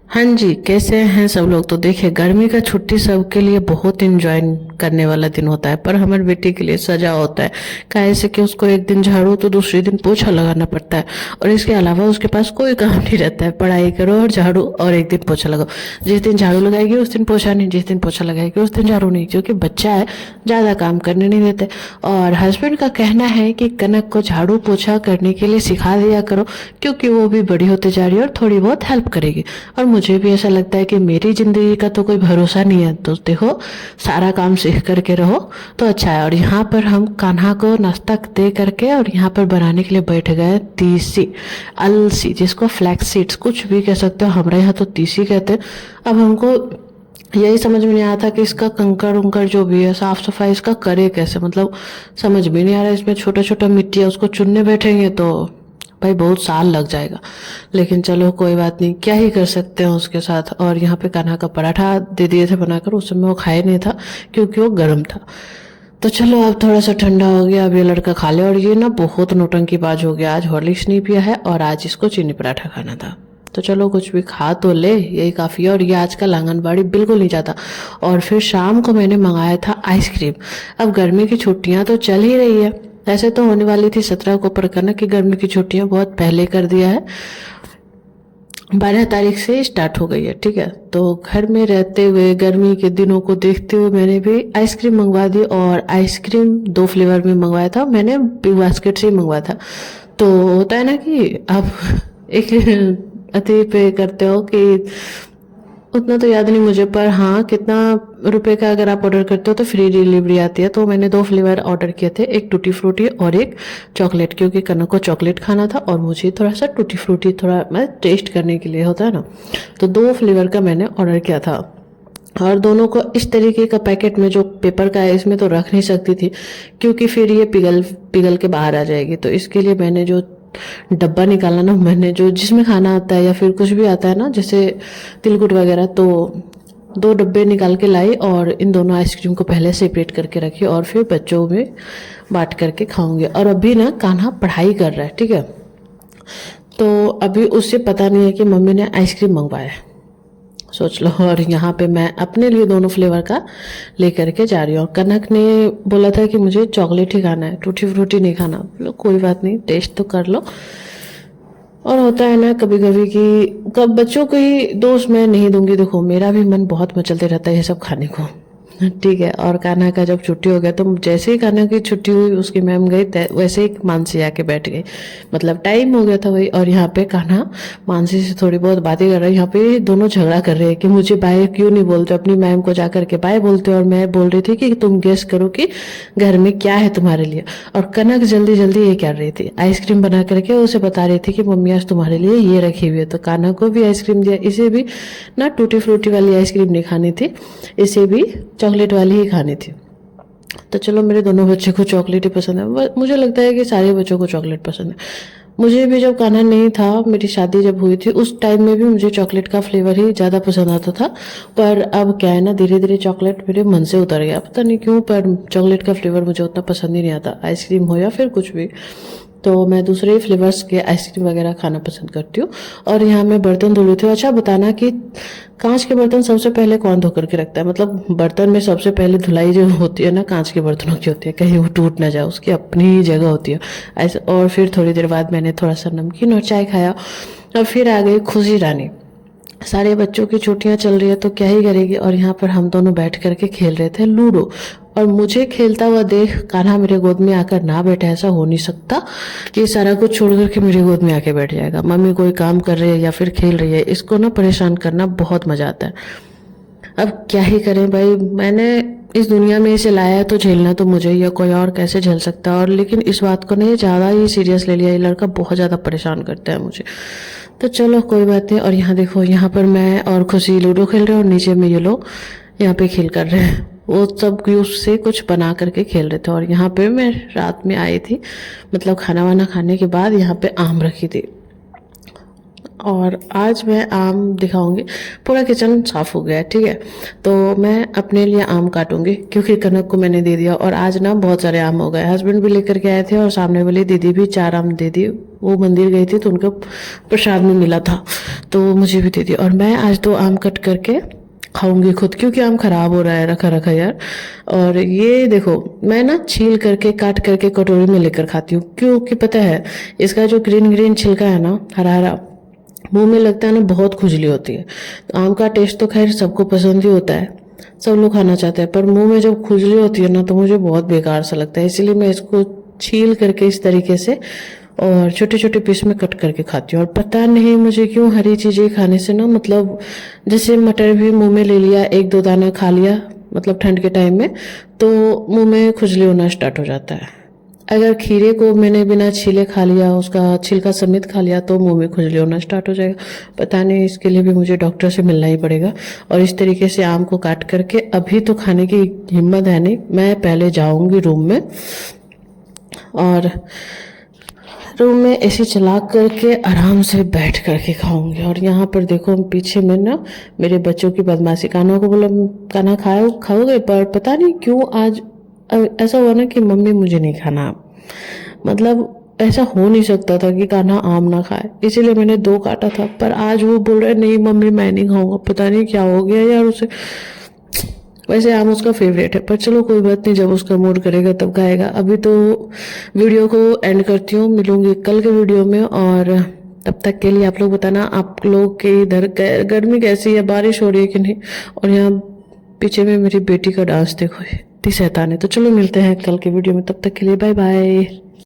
हाँ जी, कैसे हैं सब लोग। तो देखिए, गर्मी का छुट्टी सबके लिए बहुत इंजॉय करने वाला दिन होता है, पर हमारी बेटी के लिए सजा होता है। काहे से कि उसको एक दिन झाड़ू तो दूसरे दिन पोछा लगाना पड़ता है, और इसके अलावा उसके पास कोई काम नहीं रहता है। पढ़ाई करो और झाड़ू, और एक दिन पोछा लगाओ। जिस दिन झाड़ू लगाएगी उस दिन पोछा नहीं, जिस दिन पोछा लगाएगी उस दिन झाड़ू नहीं, क्योंकि बच्चा है, ज़्यादा काम करने नहीं देते। और हस्बैंड का कहना है कि कनक को झाड़ू पोछा करने के लिए सिखा दिया करो, क्योंकि वो भी बड़ी होती जा रही है और थोड़ी बहुत हेल्प करेगी। और मुझे भी ऐसा लगता है कि मेरी ज़िंदगी का तो कोई भरोसा नहीं है, तो देखो सारा काम सीख करके रहो तो अच्छा है। और यहाँ पर हम कान्हा को नाश्ता दे करके और यहाँ पर बनाने के लिए बैठ गए तीसी, अलसी, जिसको फ्लैक्स सीड्स कुछ भी कह सकते हो, हमारे यहाँ तो तीसी कहते हैं। अब हमको यही समझ में नहीं आया था कि इसका कंकड़ उंकड़ जो भी है, साफ सफाई इसका करे कैसे, मतलब समझ में नहीं आ रहा है। इसमें छोटा छोटा मिट्टी है, उसको चुनने बैठेंगे तो भाई बहुत साल लग जाएगा। लेकिन चलो कोई बात नहीं, क्या ही कर सकते हैं उसके साथ। और यहाँ पे कान्हा का पराठा दे दिए थे बनाकर, उस समय वो खाए नहीं था क्योंकि वो गर्म था। तो चलो अब थोड़ा सा ठंडा हो गया, अब ये लड़का खा ले। और ये ना बहुत नौटंकीबाज हो गया, आज हॉर्लिक्स नहीं पिया है और आज इसको चीनी पराठा खाना था। तो चलो कुछ भी खा तो ले, यही काफ़ी है। और ये आजकल आंगनबाड़ी बिल्कुल नहीं जाता। और फिर शाम को मैंने मंगाया था आइसक्रीम। अब गर्मी की छुट्टियां तो चल ही रही है, ऐसे तो होने वाली थी 17 को, पर करना कि गर्मी की छुट्टियां बहुत पहले कर दिया है, 12 तारीख से स्टार्ट हो गई है। ठीक है, तो घर में रहते हुए गर्मी के दिनों को देखते हुए मैंने भी आइसक्रीम मंगवा दी। और आइसक्रीम 2 फ्लेवर में मंगवाया था मैंने, बिग बास्केट से ही मंगवाया था। तो होता है ना कि आप एक अति पे करते हो कि उतना तो याद नहीं मुझे, पर हाँ कितना रुपए का अगर आप ऑर्डर करते हो तो फ्री डिलीवरी आती है। तो मैंने 2 फ्लेवर ऑर्डर किए थे, एक टूटी फ्रूटी और एक चॉकलेट, क्योंकि कनक को चॉकलेट खाना था और मुझे थोड़ा सा टूटी फ्रूटी, थोड़ा मैं टेस्ट करने के लिए होता है ना। तो 2 फ्लेवर का मैंने ऑर्डर किया था। और दोनों को इस तरीके का पैकेट में जो पेपर का है इसमें तो रख नहीं सकती थी, क्योंकि फिर ये पिघल पिघल के बाहर आ जाएगी। तो इसके लिए मैंने जो डब्बा निकाला ना, मैंने जो जिसमें खाना आता है या फिर कुछ भी आता है ना, जैसे तिलकुट वगैरह, तो 2 डब्बे निकाल के लाई और इन दोनों आइसक्रीम को पहले सेपरेट करके रखी और फिर बच्चों में बांट करके खाऊंगी। और अभी ना कान्हा पढ़ाई कर रहा है, ठीक है, तो अभी उससे पता नहीं है कि मम्मी ने आइसक्रीम मंगवाया है, सोच लो। और यहाँ पे मैं अपने लिए 2 फ्लेवर का लेकर के जा रही हूँ। कनक ने बोला था कि मुझे चॉकलेट ही खाना है, टूटी फ्रूटी नहीं खाना। बोलो कोई बात नहीं, टेस्ट तो कर लो। और होता है ना कभी कभी कि कब बच्चों को ही दोष मैं नहीं दूंगी, देखो मेरा भी मन बहुत मचलते रहता है ये सब खाने को। ठीक है, और कान्हा का जब छुट्टी हो गया तो जैसे ही कान्हा की छुट्टी हुई उसकी मैम गई, वैसे ही मानसी आके बैठ गई, मतलब टाइम हो गया था वही। और यहाँ पे कान्हा मानसी से थोड़ी बहुत बातें कर रहा है। यहाँ पे दोनों झगड़ा कर रहे हैं कि मुझे बाय क्यों नहीं बोलते, अपनी मैम को जा करके बाय बोलते। और मैं बोल रही थी कि तुम गेस करो कि घर में क्या है तुम्हारे लिए। और कनक जल्दी जल्दी ये कर रही थी, आइसक्रीम बना करके उसे बता रही थी कि मम्मी आज तुम्हारे लिए ये रखी हुई है। तो कान्हा को भी आइसक्रीम दिया, इसे भी ना टूटी फ्रूटी वाली आइसक्रीम नहीं खानी थी, इसे भी चॉकलेट वाली ही खानी थी। तो चलो मेरे दोनों बच्चे को चॉकलेट ही पसंद है, मुझे लगता है कि सारे बच्चों को चॉकलेट पसंद है। मुझे भी जब कान्हा नहीं था, मेरी शादी जब हुई थी उस टाइम में भी मुझे चॉकलेट का फ्लेवर ही ज़्यादा पसंद आता था। पर अब क्या है ना, धीरे धीरे चॉकलेट मेरे मन से उतर गया, पता नहीं क्यों, पर चॉकलेट का फ्लेवर मुझे उतना पसंद ही नहीं आता, आइसक्रीम हो या फिर कुछ भी। तो मैं दूसरे ही फ्लेवर्स के आइसक्रीम वगैरह खाना पसंद करती हूँ। और यहाँ मैं बर्तन धो रही थी। अच्छा बताना कि कांच के बर्तन सबसे पहले कौन धो करके रखता है, मतलब बर्तन में सबसे पहले धुलाई जो होती है ना कांच के बर्तनों की होती है, कहीं वो टूट ना जाए, उसकी अपनी जगह होती है ऐसे। और फिर थोड़ी देर बाद मैंने थोड़ा सा नमकीन और चाय खाया और फिर आ गई खुशी रानी। सारे बच्चों की छुट्टियां चल रही है तो क्या ही करेगी। और यहाँ पर हम दोनों बैठ करके खेल रहे थे लूडो। और मुझे खेलता हुआ देख कान्हा मेरे गोद में आकर ना बैठा, ऐसा हो नहीं सकता कि सारा कुछ छोड़ करके मेरे गोद में आके बैठ जाएगा। मम्मी कोई काम कर रही है या फिर खेल रही है, इसको ना परेशान करना बहुत मजा आता है। अब क्या ही करें भाई, मैंने इस दुनिया में इसे लाया है तो झेलना तो मुझे ही है, कोई और कैसे झेल सकता है। और लेकिन इस बात को नहीं ज़्यादा ही सीरियस ले लिया, ये लड़का बहुत ज़्यादा परेशान करता है मुझे। तो चलो कोई बात नहीं। और यहाँ देखो, यहाँ पर मैं और खुशी लूडो खेल रहे हैं और नीचे में ये लोग यहाँ पे खेल कर रहे हैं, वो सब क्यूब से कुछ बना करके खेल रहे थे। और यहाँ पे मैं रात में आई थी, मतलब खाना वाना खाने के बाद यहाँ पे आम रखी थी और आज मैं आम दिखाऊंगी। पूरा किचन साफ हो गया है, ठीक है। तो मैं अपने लिए आम काटूंगी क्योंकि कनक को मैंने दे दिया और आज ना बहुत सारे आम हो गए। हस्बैंड भी लेकर के आए थे और सामने वाली दीदी भी 4 आम दे दी। वो मंदिर गई थी तो उनको प्रसाद में मिला था तो मुझे भी दे दिया। और मैं आज 2 आम कट करके खाऊंगी खुद, क्योंकि आम खराब हो रहा है रखा रखा यार। और ये देखो, मैं ना छील करके काट करके कटोरी में लेकर खाती हूँ, क्योंकि पता है इसका जो ग्रीन ग्रीन छिलका है ना, हरा हरा, मुंह में लगता है ना बहुत खुजली होती है। तो आम का टेस्ट तो खैर सबको पसंद ही होता है, सब लोग खाना चाहते हैं, पर मुंह में जब खुजली होती है ना तो मुझे बहुत बेकार सा लगता है। इसीलिए मैं इसको छील करके इस तरीके से और छोटे छोटे पीस में कट करके खाती हूँ। और पता नहीं मुझे क्यों हरी चीज़ें खाने से ना, मतलब जैसे मटर भी मुंह में ले लिया, 1-2 दाना खा लिया, मतलब ठंड के टाइम में, तो मुंह में खुजली होना स्टार्ट हो जाता है। अगर खीरे को मैंने बिना छीले खा लिया, उसका छिलका समेत खा लिया, तो मुंह में खुजली होना स्टार्ट हो जाएगा। पता नहीं, इसके लिए भी मुझे डॉक्टर से मिलना ही पड़ेगा। और इस तरीके से आम को काट करके अभी तो खाने की हिम्मत है नहीं, मैं पहले जाऊंगी रूम में और रूम में एसी चला करके आराम से बैठ करके खाऊंगी। और यहाँ पर देखो पीछे में ना मेरे बच्चों की बदमाशी। कान्हा को बोला कान्हा खाओगे, पर पता नहीं क्यों आज ऐसा हुआ ना कि मम्मी मुझे नहीं खाना। मतलब ऐसा हो नहीं सकता था कि कान्हा आम ना खाए, इसीलिए मैंने 2 काटा था। पर आज वो बोल रहा है नहीं मम्मी मैं नहीं खाऊंगा, पता नहीं क्या हो गया यार उसे। वैसे आम उसका फेवरेट है, पर चलो कोई बात नहीं, जब उसका मूड करेगा तब खाएगा। अभी तो वीडियो को एंड करती हूँ, मिलूंगी कल के वीडियो में। और तब तक के लिए आप लोग बताना आप लोग के इधर गर्मी कैसी है, बारिश हो रही है कि नहीं। और यहाँ पीछे में मेरी बेटी का डांस देखो, इतनी शैतान है। तो चलो मिलते हैं कल के वीडियो में, तब तक के लिए बाय बाय।